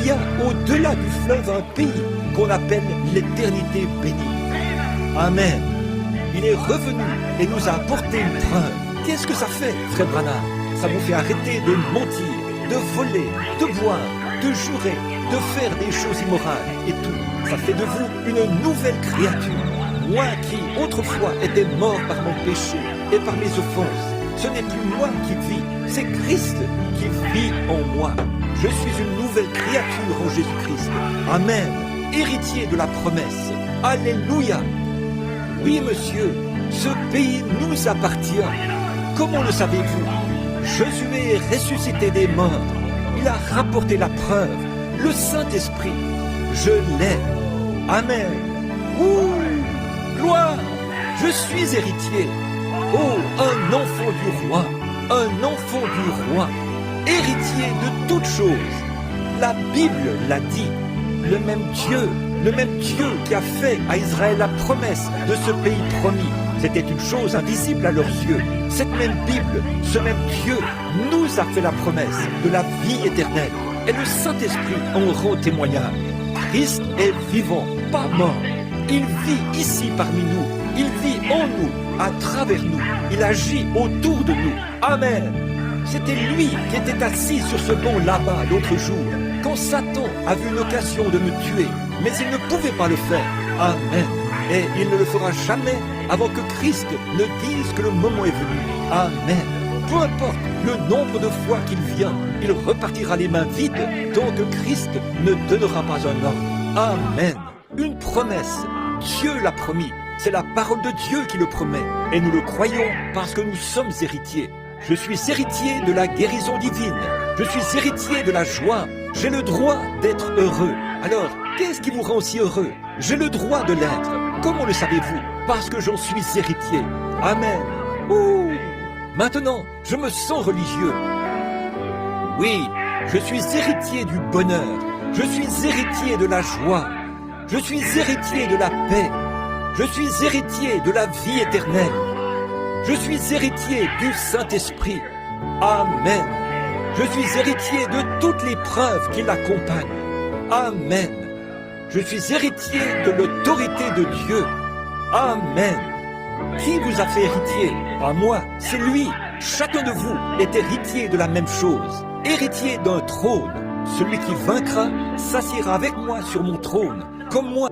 y a au-delà du fleuve un pays qu'on appelle l'éternité bénie. Amen. Il est revenu et nous a apporté une preuve. Qu'est-ce que ça fait, frère Branham? Ça vous fait arrêter de mentir, de voler, de boire, de jurer, de faire des choses immorales et tout. Ça fait de vous une nouvelle créature. Moi qui, autrefois, étais mort par mon péché et par mes offenses, ce n'est plus moi qui vis, c'est Christ qui vit en moi. Je suis une nouvelle créature en Jésus-Christ. Amen. Héritier de la promesse. Alléluia. Oui, monsieur, ce pays nous appartient. Comment le savez-vous? Josué est ressuscité des morts. Il a rapporté la preuve, le Saint-Esprit. Je l'ai. Amen. Ouh, gloire. Je suis héritier. Oh, un enfant du roi. Un enfant du roi. Héritier de toutes choses. La Bible l'a dit. Le même Dieu qui a fait à Israël la promesse de ce pays promis. C'était une chose invisible à leurs yeux. Cette même Bible, ce même Dieu nous a fait la promesse de la vie éternelle. Et le Saint-Esprit en rend témoignage. Christ est vivant, pas mort. Il vit ici parmi nous. Il vit en nous, à travers nous. Il agit autour de nous. Amen. C'était lui qui était assis sur ce banc là-bas l'autre jour, quand Satan a vu une occasion de me tuer, mais il ne pouvait pas le faire. Amen. Et il ne le fera jamais avant que Christ ne dise que le moment est venu. Amen. Peu importe le nombre de fois qu'il vient, il repartira les mains vides tant que Christ ne donnera pas un ordre. Amen. Une promesse. Dieu l'a promis. C'est la parole de Dieu qui le promet. Et nous le croyons parce que nous sommes héritiers. Je suis héritier de la guérison divine. Je suis héritier de la joie. J'ai le droit d'être heureux. Alors, qu'est-ce qui vous rend si heureux? J'ai le droit de l'être. Comment le savez-vous? Parce que j'en suis héritier. Amen. Ouh. Maintenant, je me sens religieux. Oui, je suis héritier du bonheur. Je suis héritier de la joie. Je suis héritier de la paix. Je suis héritier de la vie éternelle. Je suis héritier du Saint-Esprit. Amen. Je suis héritier de toutes les preuves qui l'accompagnent. Amen. Je suis héritier de l'autorité de Dieu. Amen. Qui vous a fait héritier? Pas moi, c'est lui. Chacun de vous est héritier de la même chose. Héritier d'un trône. Celui qui vaincra s'assiera avec moi sur mon trône, comme moi